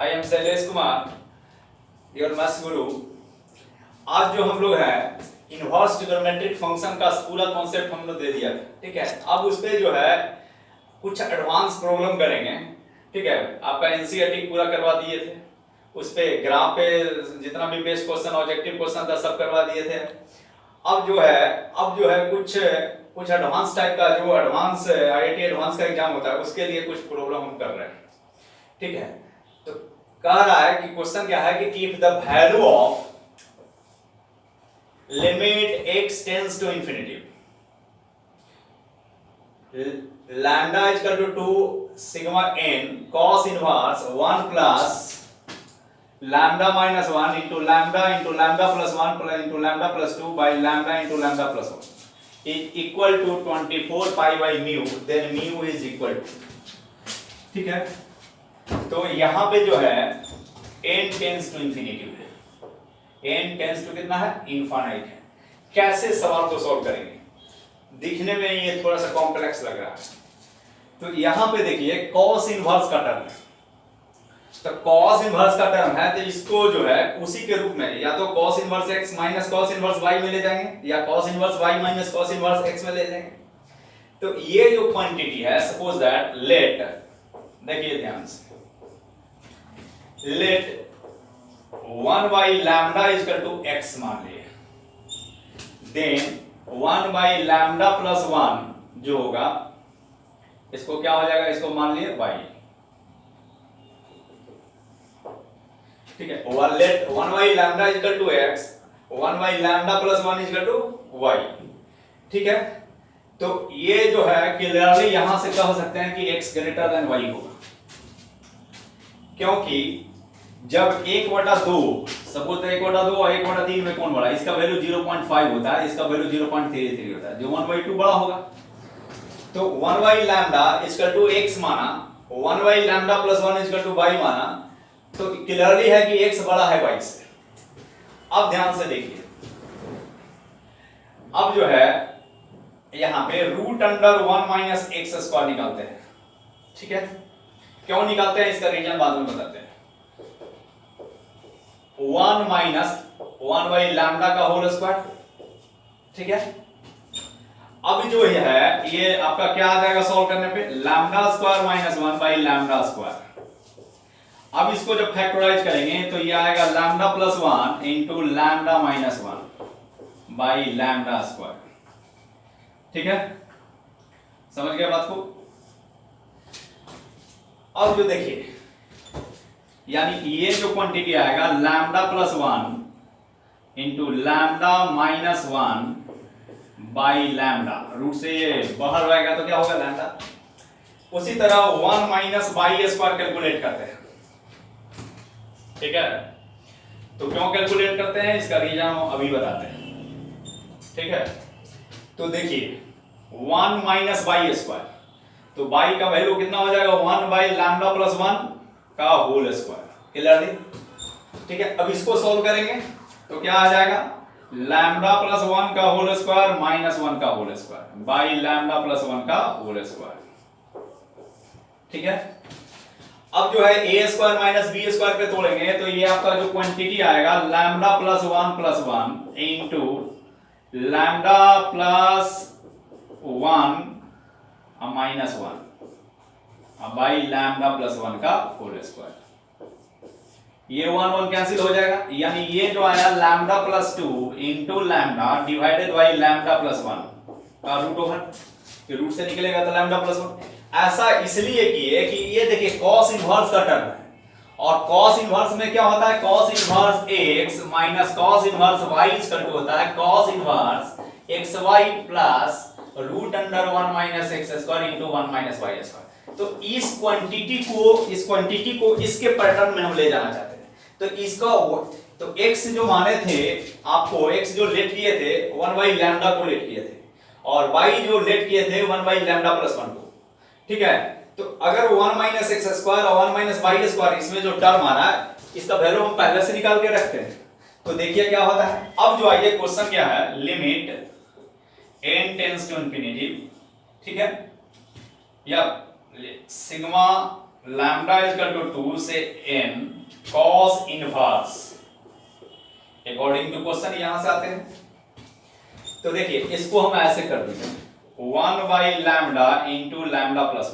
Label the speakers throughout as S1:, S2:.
S1: I am Shailesh Kumar, your maths गुरु। आज जो हम लोग है इनवर्स ट्रिग्नोमेट्रिक फंक्शन का पूरा कॉन्सेप्ट हम लोग दे दिया, ठीक है। अब उस पे जो है कुछ एडवांस प्रॉब्लम करेंगे, ठीक है। आपका एनसीईआरटी पूरा करवा दिए थे, उस पे ग्राफ पे जितना भी बेस्ट क्वेश्चन ऑब्जेक्टिव क्वेश्चन था सब करवा दिए थे। अब जो है कुछ एडवांस टाइप का जो एडवांस आईआईटी एडवांस का एग्जाम होता है उसके लिए कुछ प्रॉब्लम हम कर रहे हैं, ठीक है। तो कह रहा है कि क्वेश्चन क्या है कि if the value of limit x tends to infinity lambda is equal to 2 sigma n cos inverse 1 plus lambda minus 1 into lambda plus 1 into lambda plus 2 by lambda into lambda plus 1 is equal to 24 pi by mu, then mu is equal to, ठीक है। तो यहां पे जो है n tends to infinity है, n tends to कितना है, इनफाइनाइट है। कैसे सवाल को सॉल्व करेंगे, दिखने में ये थोड़ा सा कॉम्प्लेक्स लग रहा है। तो यहां पे देखिए cos इनवर्स का टर्म है, तो cos इनवर्स का टर्म है तो इसको जो है उसी के रूप में या तो cos inverse x minus cos inverse y में ले जाएंगे या cos inverse y minus cos inverse x में ले जाएंगे। तो ये जो क्वांटिटी है, सपोज दैट लेट, देखिए ध्यान से, let 1 by lambda is equal to x मान लिए, देन 1 बाई लैम्डा प्लस 1 जो होगा इसको क्या हो जाएगा, इसको मान लिए y, ठीक है। Let 1 by lambda is equal to x, 1 by lambda plus 1 is equal to y, ठीक है। तो ये जो है क्लियरली यहां से कह सकते हैं कि x ग्रेटर देन y होगा, क्योंकि जब 1/2 सपोज 1/2 और 1/3 में कौन बड़ा है, इसका वैल्यू 0.5 होता है, इसका वैल्यू 0.33 होता है, जो 1/2 बड़ा होगा। तो 1 by lambda is equal to x माना, 1 by lambda plus 1 is equal to y माना, तो क्लियरली है कि x बड़ा है y से। अब ध्यान से देखिए, अब जो है यहां पे root under 1 minus x square निकालते हैं, ठीक है। क्यों निकालते हैं इसका रीजन बाद में बताते हैं। 1 माइनस 1 बाई लैम्डा का होल स्क्वायर, ठीक है। अब जो ये आपका क्या आ जाएगा सॉल्व करने पे, lambda square minus 1 by lambda square. अब इसको जब फैक्टराइज करेंगे तो ये आएगा lambda plus 1 into lambda minus 1 by lambda square, ठीक है। समझ गए बात को। अब जो देखिए, यानी ये जो क्वांटिटी आएगा lambda plus 1 into lambda minus 1 by lambda, root से ये बाहर रहेगा तो क्या होगा लैम्डा। उसी तरह 1 माइनस बाई स्क्वायर कैलकुलेट करते हैं, ठीक है। तो क्यों कैलकुलेट करते हैं इसका रीजन हम अभी बताते हैं, ठीक है। तो देखिए 1 माइनस बाई स्क्वायर, तो बाई का वैल्यू कितना हो जाएगा, 1 बाई लैम्डा प्लस 1 का होल स्क्वायर, क्लियरली, ठीक है। अब इसको सॉल्व करेंगे तो क्या आ जाएगा, लैम्डा प्लस 1 का होल स्क्वायर माइनस 1 का whole square by lambda plus 1 का होल स्क्वायर, ठीक है। अब जो है a square minus b square पे तोड़ेंगे तो ये आपका जो क्वांटिटी आएगा lambda plus 1 into lambda plus 1 minus 1 by lambda plus 1 का होल स्क्वायर। ये 1 कैंसिल हो जाएगा, यानी ये जो आया lambda plus 2 into lambda divided by lambda plus 1 का रूट ओवर, ये रूट से निकलेगा तो लैम्डा प्लस 1। ऐसा इसलिए किए कि ये देखिए cos इनवर्स का टर्म है, और cos इनवर्स में क्या होता है, cos inverse x minus cos inverse y equal to होता है cos inverse xy plus root under 1 minus x square into 1 minus y square. तो इस क्वांटिटी को इसके पैटर्न में हम ले जाना चाहते हैं। तो इसका तो x जो माने थे आपको, x जो लेट किए थे 1 बाई लैम्डा को लेट किए थे, और y जो लेट किए थे 1 बाई लैम्डा प्लस 1 को, ठीक है। तो अगर 1 माइनस एक्स स्क्वायर और 1 माइनस वाई स्क्वायर इसमें जो टर्म आ रहा है इसका वैल्यू हम पहले से निकाल के रखते हैं, तो देखिए क्या होता है। अब जो आइए क्वेश्चन क्या है, limit n tends to infinity, ठीक है, या सिग्मा लैम्डा इक्वल टू 2 से n cos inverse according to question यहां से आते हैं। तो देखिए इसको हम ऐसे कर देते हैं 1 by lambda into lambda plus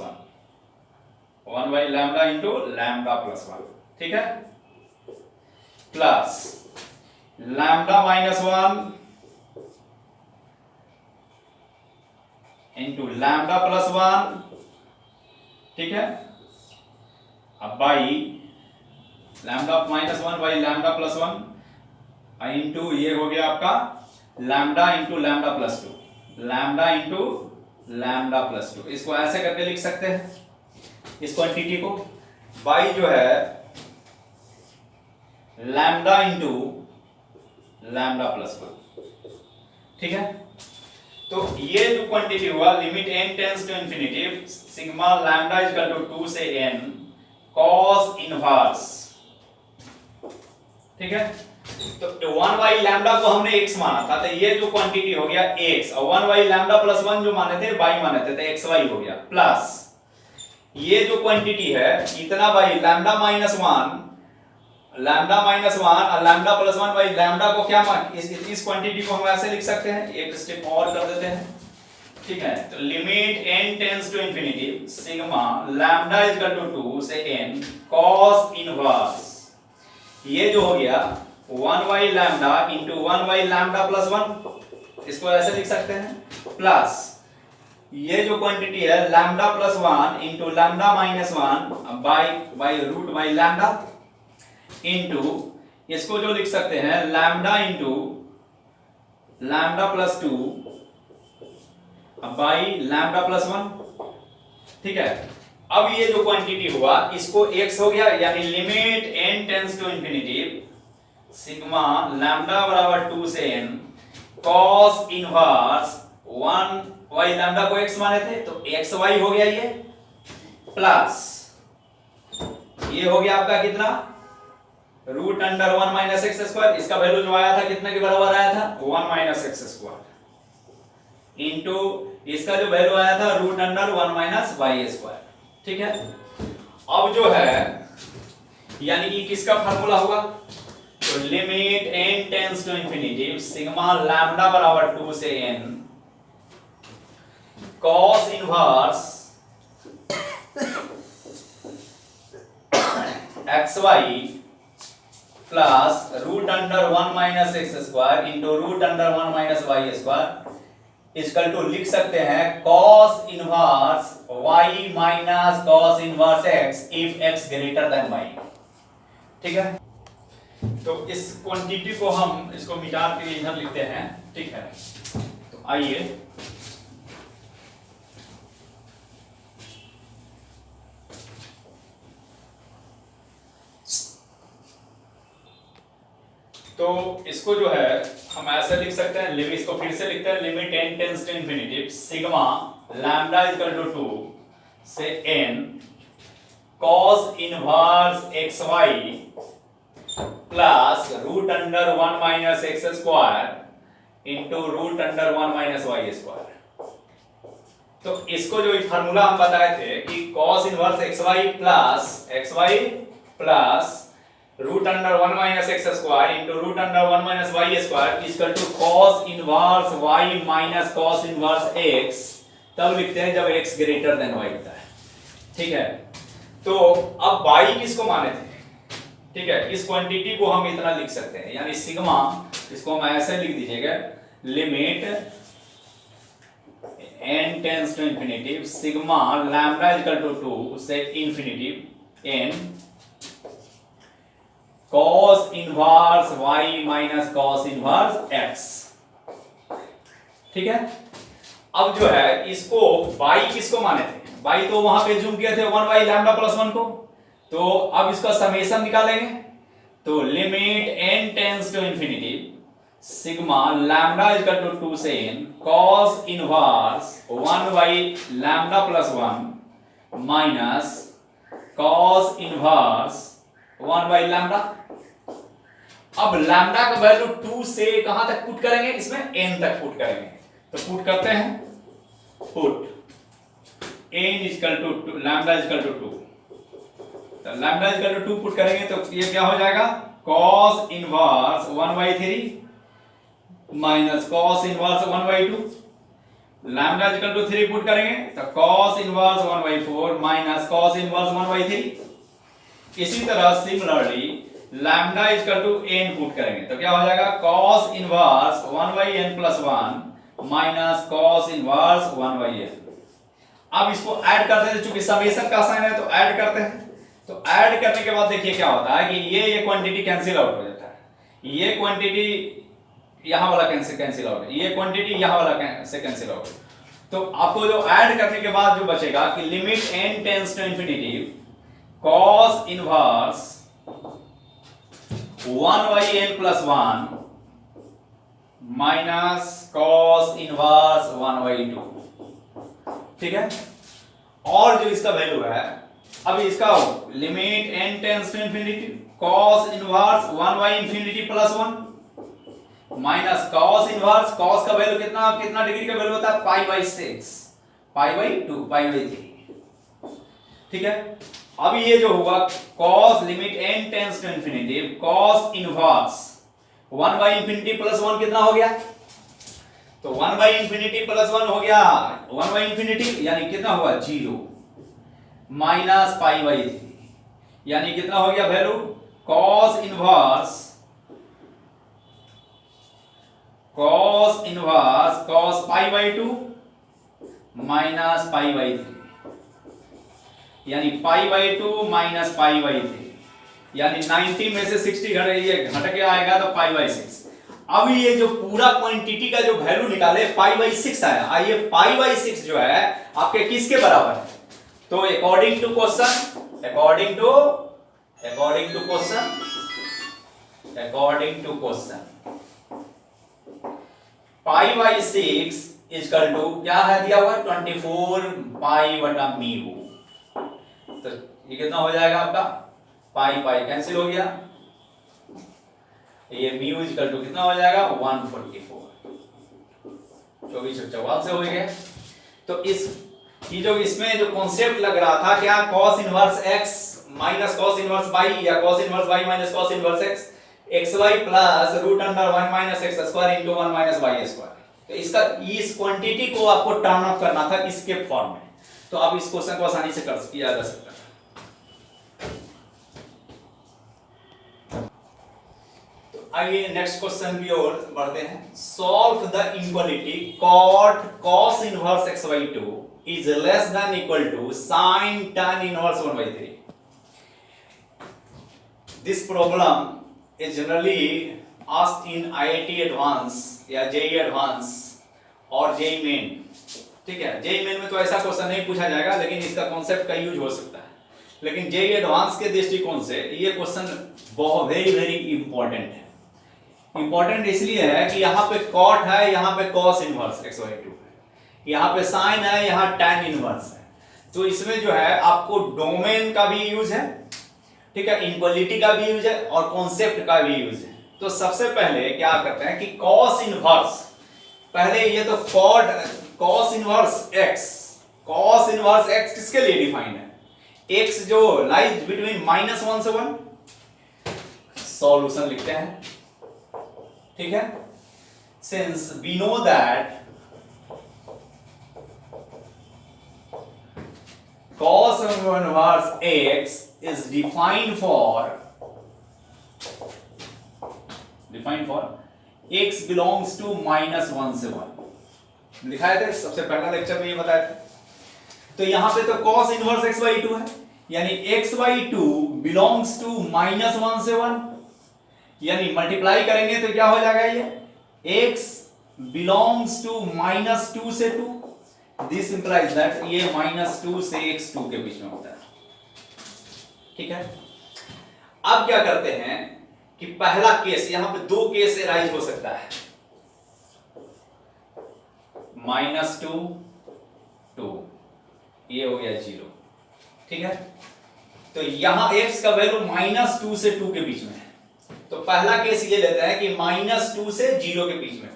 S1: 1 by lambda into lambda plus 1, ठीक है, plus lambda minus 1 into lambda plus 1, ठीक है, अब by lambda minus 1 by lambda plus 1 into ये हो गया आपका lambda into lambda plus 2, lambda into lambda plus 2। इसको ऐसे करके लिख सकते हैं इस क्वांटिटी को, बाई जो है लैम्डा इंटू लैम्डा प्लस 1, ठीक है। तो ये जो क्वांटिटी हुआ limit n tends to infinity sigma lambda is equal to 2 से n cos इनवर्स, ठीक है। तो 1 बाई लैम्डा को हमने x माना था, तो ये जो क्वांटिटी हो गया x, और 1 बाई लैम्डा प्लस 1 जो माने थे y माने थे, तो xy हो गया, प्लस ये जो क्वांटिटी है इतना बाई लैम्डा माइनस 1 और लैम्डा प्लस 1 बाई लैम्डा को क्या मान, इस क्वांटिटी को हम ऐसे लिख सकते हैं, एक स्टेप और कर देते हैं, ठीक है। तो limit n tends to infinity sigma lambda is equal to 2 से n cos इनवर्स, ये जो हो गया 1 by lambda into 1 by lambda plus 1, इसको ऐसे लिख सकते हैं, प्लस ये जो क्वांटिटी है lambda plus 1 into lambda minus 1 by root by lambda into इसको जो लिख सकते हैं lambda into lambda plus 2 by lambda plus 1, ठीक है। अब ये जो क्वांटिटी हुआ इसको x हो गया, यानी limit n tends to infinity sigma lambda बराबर 2 से n cos inverse 1 by lambda को x माने थे, तो xy हो गया ये, प्लस ये हो गया आपका कितना root under 1 minus x square, इसका वैल्यू जो आया था कितने के बराबर आया था 1 माइनस एक्स स्क्वायर, इंटू इसका जो वैल्यू आया था root under 1 minus y square, ठीक है। अब जो है यानी कि किसका फार्मूला होगा, तो limit n tends to infinity sigma lambda बराबर 2 से n cos inverse xy plus root under 1 minus x square into root under 1 minus y square equal to लिख सकते हैं cos inverse y minus cos inverse x if x greater than y, ठीक है। तो इस quantity को हम इसको मिटा के इधर लिखते हैं, ठीक है। तो आइए तो इसको जो है हम ऐसे लिख सकते हैं, लिमिट इसको फिर से लिखते हैं limit n tends to infinity sigma lambda equal to 2 से n cos inverse xy plus root under 1 minus x square into root under 1 minus y square. तो इसको जो फार्मूला हम बताए थे कि cos inverse xy plus root under 1 minus x square into root under 1 minus y square equal to cos inverse y minus cos inverse x, तब लिखते हैं जब x ग्रेटर देन y होता है, ठीक है। तो अब y किसको माने थे, ठीक है, इस क्वांटिटी को हम इतना लिख सकते हैं, यानी सिग्मा, इसको हम ऐसे लिख दीजिएगा limit n tends to infinity sigma lambda equal to 2 से infinity n cos inverse y minus cos inverse x, ठीक है। अब जो है इसको y किसको माने थे, y तो वहां पे जूम किए थे 1 बाई लैम्डा प्लस 1 को, तो अब इसका समेशन निकालेंगे, तो limit n tends to infinity sigma lambda equal to 2 से n cos inverse 1 by lambda plus 1 minus cos inverse 1 by lambda. अब लैम्डा का वैल्यू 2 से कहां तक पुट करेंगे, इसमें n तक पुट करेंगे, तो पुट करते हैं, put n equal to lambda equal to 2 तो लैम्डा इक्वल टू 2 पुट करेंगे तो ये क्या हो जाएगा, cos inverse 1/3 minus cos inverse 1/2। Lambda equal to 3 put करेंगे तो cos inverse 1/4 minus cos inverse 1/3। इसी तरह similarly lambda equal to n put करेंगे तो क्या हो जाएगा, cos inverse 1/n+1 minus cos inverse 1/n। अब इसको ऐड करते हैं, चूंकि समेशन का साइन है तो ऐड करते हैं। तो ऐड करने के बाद देखिए क्या होता है कि ये क्वांटिटी कैंसिल आउट हो जाता है, ये क्वांटिटी यहां वाला कैंसिल आउट, ये क्वांटिटी यहां वाला से कैंसिल आउट। तो आपको जो ऐड करने के बाद जो बचेगा कि limit n tends to infinity cos inverse 1/n+1 minus cos inverse 1/2। ठीक है, और जो इसका वैल्यू है अभी इसका limit n tends to infinity cos inverse 1/∞+1 minus cos inverse, cos का वैल्यू कितना कितना डिग्री का वैल्यू होता है, π/6 π/2 π/3। ठीक है, अभी ये जो हुआ cos limit n tends to infinity cos inverse 1/∞+1 कितना हो गया, तो 1/∞+1 हो गया, 1/∞ यानी कितना हुआ 0 माइनस π/3 यानी कितना हो गया value, cos inverse cos π/2 minus π/3 यानी π/2 माइनस π/3 यानी 90 में से 60 घट के आएगा तो π/6। अब ये जो पूरा क्वांटिटी का जो वैल्यू निकाले π/6 आया, आइए π/6 जो है आपके किसके बराबर है, तो according to question π/6 equal to क्या है दिया हुआ 24 π/μ। तो ये कितना हो जाएगा आपका, पाई कैंसिल हो गया, ये म्यू इक्वल टू कितना हो जाएगा 144, 24 से हो गया। तो इस ये जो इसमें जो कॉन्सेप्ट लग रहा था क्या, cos inverse x minus cos inverse y या cos inverse y minus cos inverse x xy plus √1 minus x square into 1 minus y square. तो इसका इस क्वांटिटी को आपको टर्न ऑफ करना था इसके फॉर्म में, तो आप इस क्वेश्चन को आसानी से कर किया जा सकता है। आइए नेक्स्ट क्वेश्चन की ओर बढ़ते हैं। Solve the inequality cot cos inverse x/2 is less than equal to sin tan inverse 1/3। This problem is generally asked in IIT Advanced या JEE Advanced और JEE Main। ठीक है, JEE Main में तो ऐसा क्वेश्चन नहीं पूछा जाएगा, लेकिन इसका कॉन्सेप्ट का यूज हो सकता है। लेकिन JEE Advanced के दृष्टिकोण से ये क्वेश्चन बहुत वेरी इंपॉर्टेंट है। इंपॉर्टेंट इसलिए है कि यहाँ पे cot है, यहाँ पे cos इनवर्स x/2 है, यहाँ पे sin है, यहाँ tan इनवर्स है। तो इसमें जो है आपको डोमेन का भी यूज है, ठीक है, इनक्वालिटी का भी यूज है और कॉन्सेप्ट का भी यूज है। तो सबसे पहले क्या करते हैं कि cos इनवर्स, पहले ये तो cos इनवर्स x किसके लिए डिफाइंड है, x जो लाइज बिटवीन -1 से 1। सॉल्यूशन लिखते हैं, ठीक है, since we know that cos inverse x is defined for x belongs to -1 से 1 लिखाए थे, सबसे पहला लेक्चर में ये बताया था। तो यहां पे तो cos इनवर्स x/2 है, यानी x/2 belongs to -1 से 1, यानी मल्टीप्लाई करेंगे तो क्या हो जाएगा, ये x belongs to -2 से 2। दिस इंप्लाइज दैट ये -2 से x2 के बीच में होता है। ठीक है, अब क्या करते हैं कि पहला केस, यहां पे दो केस राइज हो सकता है, -2 2 ये हो गया 0। ठीक है, तो यहां x का वैल्यू -2 से 2 के बीच में है, तो पहला केस ये लेता है कि -2 से 0 के बीच में।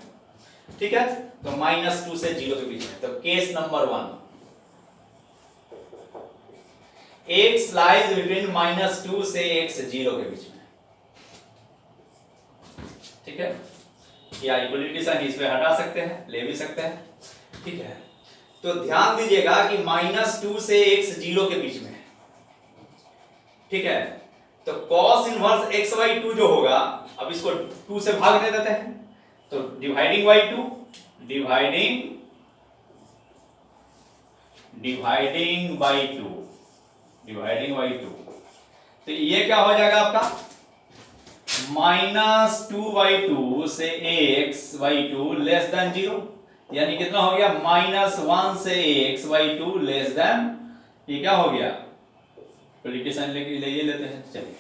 S1: ठीक है, तो -2 से 0 के बीच में, तो case number 1, x lies between -2 से x 0 के बीच में, ठीक है। या इक्वलिटी साइन इस पे हटा सकते हैं, ले भी सकते हैं, ठीक है। तो ध्यान दीजिएगा कि -2 से x 0 के बीच में, ठीक है। तो cos इनवर्स x/2 जो होगा, अब इसको 2 से भाग दे देते हैं, तो डिवाइडिंग बाई 2, डिवाइडिंग बाई 2, तो ये क्या हो जाएगा आपका -2/2 से x/2 लेस देन 0, यानी कितना हो गया -1 से x/2 लेस देन, ये क्या हो गया पोलिटिशियन ले लेते हैं। चलिए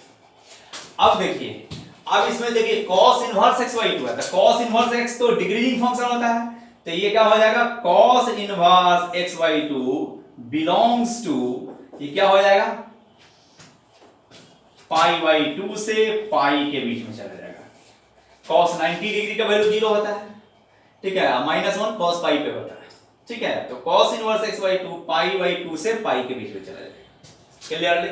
S1: अब देखिए, अब इसमें देखिए cos इनवर्स x/2 है, तो cos इनवर्स x तो डिक्रीजिंग फंक्शन होता है, तो ये क्या हो जाएगा cos inverse x/2 belongs to, ये क्या हो जाएगा π/2 से पाई के बीच में चला जाएगा। cos 90 डिग्री का वैल्यू 0 होता है, ठीक है, -1 cos पाई पे होता है, ठीक है। तो cos इनवर्स x/2 π/2 से पाई के बीच में चला जाएगा। क्लियरली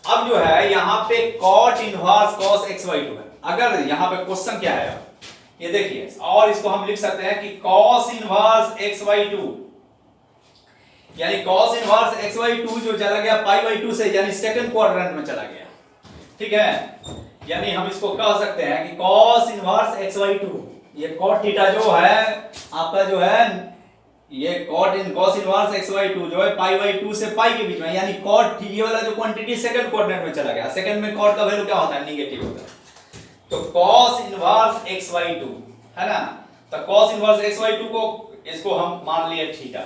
S1: अब जो है यहां पे cot इनवर्स cos x/2 है। अगर यहां पे क्वेश्चन क्या है, ये देखिए, और इसको हम लिख सकते हैं कि cos इनवर्स x/2, यानी cos इनवर्स x/2 जो चला गया π/2 से, यानी सेकंड क्वाड्रेंट में चला गया, ठीक है। यानी हम इसको कह सकते हैं कि cos इनवर्स x/2, ये cot थीटा जो है आपका, जो है ये cos इनवर्स x/2 जो है π/2 से पाई के बीच में, यानी cot ये वाला जो क्वांटिटी सेकंड क्वाड्रेंट में चला गया। सेकंड में cot का वैल्यू क्या होता है, नेगेटिव होता है। तो cos इनवर्स x/2 है ना, तो cos इनवर्स x/2 को इसको हम मान लिए थीटा,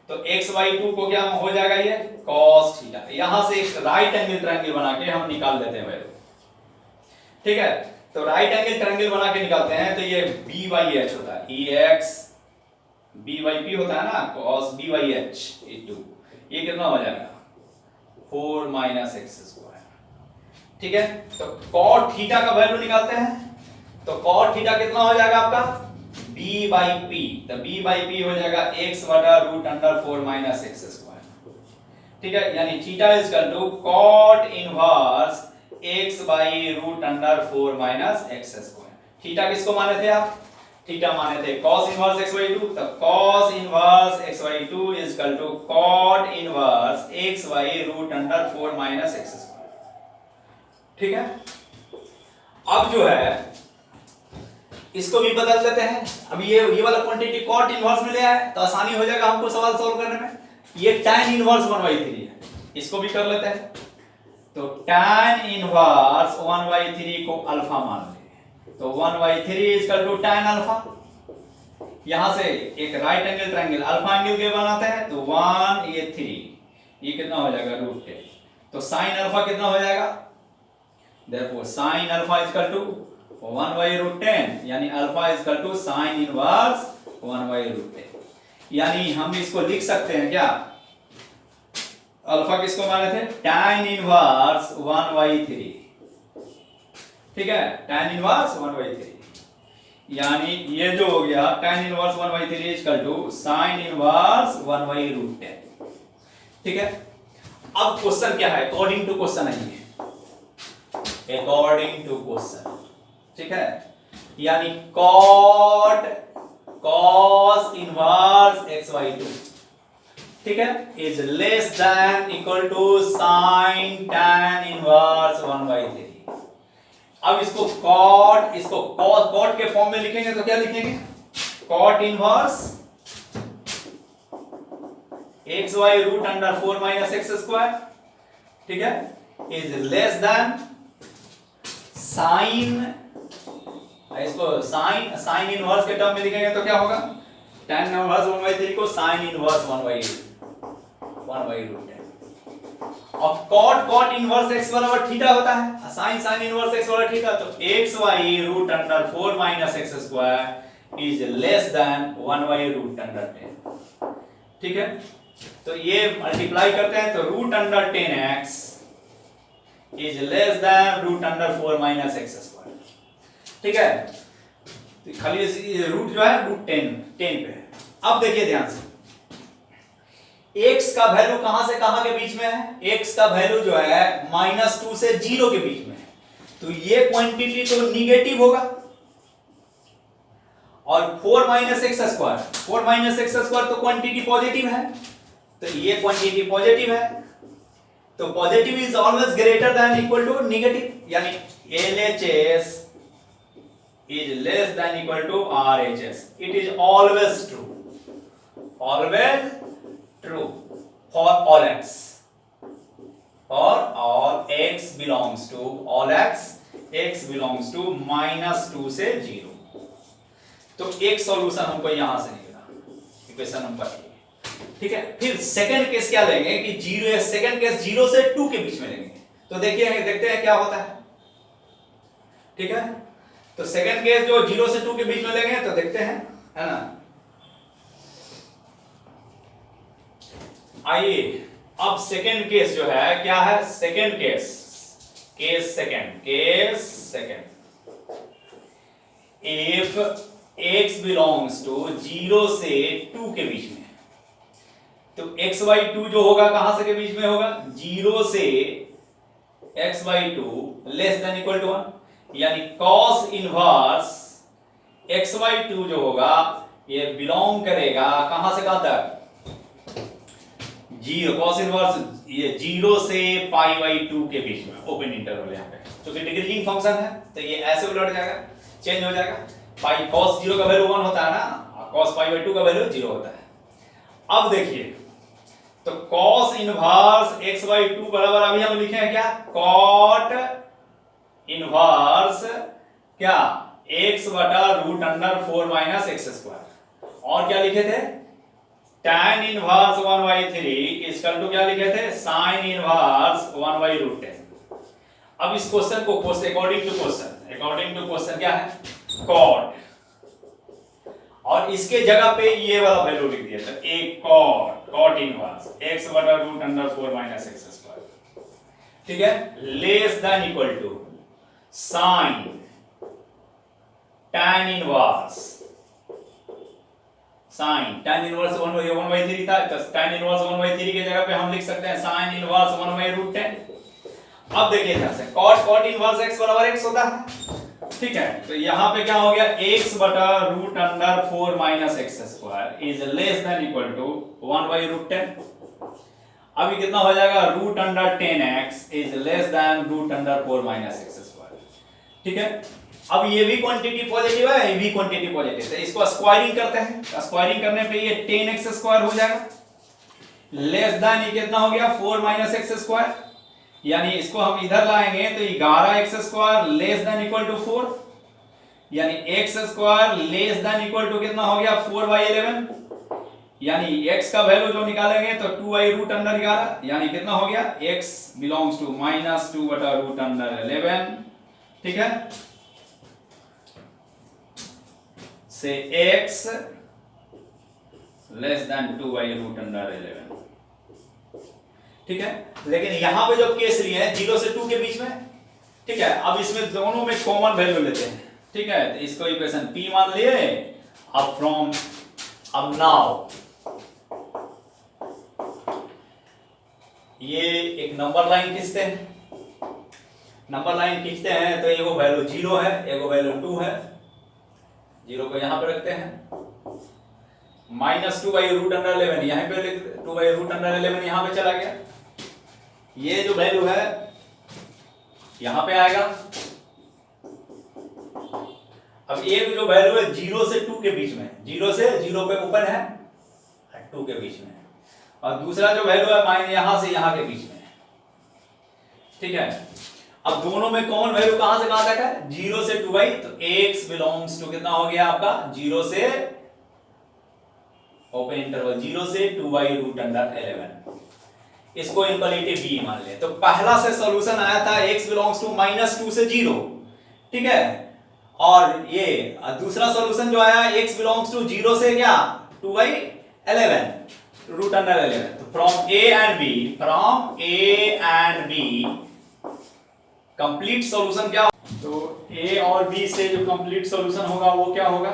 S1: तो x/2 को क्या हो जाएगा ये cos थीटा। यहां से एक राइट एंगल ट्रायंगल बना के हम निकाल लेते हैं वैल्यू, ठीक है। तो राइट एंगल ट्रायंगल बना के निकालते हैं, तो ये b/h होता है, ex b/p होता है ना, cos b/h 2, ये कितना हो जाएगा 4 - x², ठीक है। तो cot थीटा का वैल्यू निकालते हैं, तो cot थीटा कितना हो जाएगा आपका b/p, तो b/p हो जाएगा x/√4 - x², ठीक है। यानी theta is equal to cot inverse x/√4 - x²। Theta किसको माने थे आप, थीटा माने थे cos इनवर्स x/2, तो cos inverse x/2 is equal to cot inverse x/√4 - x², ठीक है। अब जो है इसको भी बदल देते हैं। अब ये वाला क्वांटिटी cot इनवर्स में ले आए तो आसानी हो जाएगा हमको सवाल सॉल्व करने में। ये tan इनवर्स 1/3 है, इसको भी कर लेते हैं। तो tan इनवर्स 1/3 को अल्फा मान ले, तो 1/3 is equal to tan alpha. यहां से एक right angle triangle alpha angle के बनाते हैं, तो 1 ये 3, ये कितना हो जाएगा √10, तो sin अल्फा कितना हो जाएगा, therefore sin alpha is equal to 1/√10, यानी alpha is equal to sin inverse 1/√10। यानी हम इसको लिख सकते हैं क्या, अल्फा किसको माने थे tan इनवर्स 1/3, ठीक है, tan इनवर्स 1/3, यानी ये जो हो गया tan inverse 1/3 is equal to sin inverse 1/√10, ठीक है। अब क्वेश्चन क्या है, अकॉर्डिंग टू क्वेश्चन है ये, अकॉर्डिंग टू क्वेश्चन, ठीक है। यानी cot cos इनवर्स x/2, ठीक है, is less than equal to sin tan inverse 1/3। अब इसको cot के फॉर्म में लिखेंगे तो क्या लिखेंगे, cot इनवर्स x/√4 - x², ठीक है, इज लेस देन sin, इसको sin इनवर्स के टर्म में लिखेंगे तो क्या होगा, tan इनवर्स 1/3 को sin इनवर्स 1/√10। अब cot इनवर्स x बराबर थीटा होता है, sin इनवर्स x बराबर थीटा, तो x/√4 - x² is less then 1/√10, ठीक है। तो ये मल्टीप्लाई करते हैं तो √10x is less then √4 - x², ठीक है। तो खाली रूट जो है √10 पे है। अब देखिए ध्यान से, x का वैल्यू कहां से कहां के बीच में है? x का वैल्यू जो है -2 से 0 के बीच में है, तो ये क्वांटिटी तो निगेटिव होगा। और 4 - x स्क्वायर तो क्वांटिटी पॉजिटिव है, तो ये क्वांटिटी पॉजिटिव है, तो positive is always greater than equal to negative, यानी LHS is less than equal to RHS. It is always true for all x, for all x belongs to x belongs to -2 से 0। तो एक solution हमको यहां से निकला equation number 1, ठीक है। फिर सेकंड केस क्या लेंगे कि सेकंड केस 0 से 2 के बीच में लेंगे, तो देखते हैं क्या होता है, ठीक है। तो सेकंड केस जो 0 से 2 के बीच में लेंगे, तो देखते हैं, है ना। आइए अब सेकंड केस जो है क्या है, second case second if x belongs to 0 से 2 के बीच में, तो x/2 जो होगा कहां से के बीच में होगा, 0 से x/2 less than equal to 1, यानी cos इनवर्स x/2 जो होगा ये बिलोंग करेगा कहां से कहां तक, 0 cos इनवर्स ये 0 से π/2 के बीच में, ओपन इंटरवल यहां पे, क्योंकि डिक्रीजिंग फंक्शन है तो ये ऐसे उलट जाएगा, चेंज हो जाएगा। पाई cos 0 का वैल्यू 1 होता है ना, cos π/2 का वैल्यू 0 होता है। अब देखिए, तो cos इनवर्स x/2 बराबर अभी हम लिखे हैं क्या, cot इनवर्स क्या, x/√4 - x²। और क्या लिखे थे, tan इनवर्स 1/3 इक्वल टू क्या लिखे थे, sin इनवर्स 1/√10। अब इस क्वेश्चन को अकॉर्डिंग टू क्वेश्चन क्या है, cot, और इसके जगह पे ये वाला वैल्यू लिख दिया था, एक cot इनवर्स x/√4 - x², ठीक है, less than equal to sin tan inverse 1/3 था, तो tan इनवर्स 1/3 की जगह पे हम लिख सकते हैं sin इनवर्स 1/√10। अब देखिए ध्यान से, cot इनवर्स x बराबर x होता है, ठीक है, तो यहां पे क्या हो गया, x/√4 - x² is less than equal to 1/√10। अभी कितना हो जाएगा, √10x is less then √4 - x², ठीक है। अब ये भी क्वांटिटी पॉजिटिव है, ये भी क्वांटिटी पॉजिटिव है, इसको स्क्वायरिंग करते हैं, स्क्वायरिंग करने पे ये 10x² हो जाएगा, लेस देन ये कितना हो गया, 4 - x², यानी इसको हम इधर लाएंगे तो 11x² less than equal to 4, यानी x² less than equal to कितना हो गया, 4/11, यानी x का वैल्यू जो निकालेंगे तो 2/√11, यानी कितना हो गया, x बिलोंग्स टू -2/√11, ठीक है, से x लेस देन 2/√11, ठीक है। लेकिन यहां पे जो केस लिए हैं 0 से 2 के बीच में, ठीक है, अब इसमें दोनों में कॉमन वैल्यू लेते हैं, ठीक है, तो इसको इक्वेशन p मान लिए। अब नाउ ये एक नंबर लाइन खींचते हैं, तो एगो वैल्यू 0 है, एगो वैल्यू 2 है, 0 को यहां पे रखते हैं, -2/√11 यहां पे, 2/√11 यहां पे चला गया, ये जो वैल्यू है यहां पे आएगा। अब एक जो वैल्यू है 0 से 2 के बीच में, 0 से 0 पे ओपन है, 2 के बीच में, और दूसरा जो वैल्यू है यहां से यहां के बीच में, ठीक है। अब दोनों में कॉमन वैल्यू कहां से कहां तक है, 0 से 2 तो x बिलोंग्स टू कितना हो गया आपका, 0 से ओपन इंटरवल 0 से 2/√11, इसको इक्वलिटी b मान ले। तो पहला से सॉल्यूशन आया था x बिलोंग्स टू -2 से 0, ठीक है, और ये दूसरा सॉल्यूशन जो आया x बिलोंग्स टू 0 से क्या, 2/11 √11। तो from a and b complete solution क्या, तो a और b से जो कंप्लीट सॉल्यूशन होगा वो क्या होगा,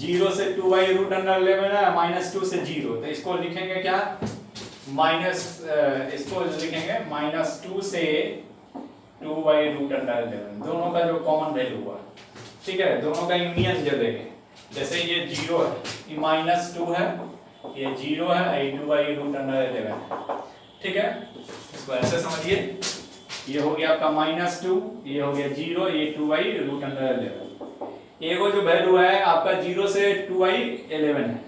S1: 0 से 2/√11 है, -2 से 0, तो इसको लिखेंगे क्या, माइनस इसको लिखेंगे -2 से 2/√11 दोनों का जो कॉमन वैल्यू हुआ, ठीक है, दोनों का यूनियन जब देखें, जैसे ये 0 है, ये -2 है, ये 0 है, ये 2/√11 है, ठीक है। इसको ऐसे समझिए, ये हो गया आपका -2, ये हो गया 0, ये 2/√11। ये वो जो वैल्यू है आपका 0 से 2/11 है,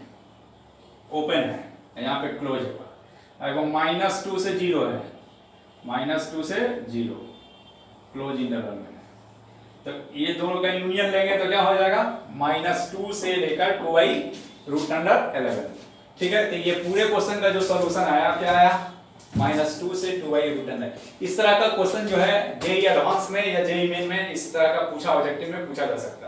S1: ओपन है, यहाँ पे क्लोज है। अगर -2 से 0 है, -2 से 0 क्लोज इंटरवल में, तो ये दोनों का यूनियन लेंगे तो क्या हो जाएगा, -2 से लेकर 2/√11, ठीक है। तो ये पूरे क्वेश्चन का जो सॉल्यूशन आया क्या आया, -2 से 2/√11। इस तरह का क्वेश्चन जो है जेईई एडवांस में या जेईई मेन में इस तरह का पूछा, ऑब्जेक्टिव में पूछा जा सकता है।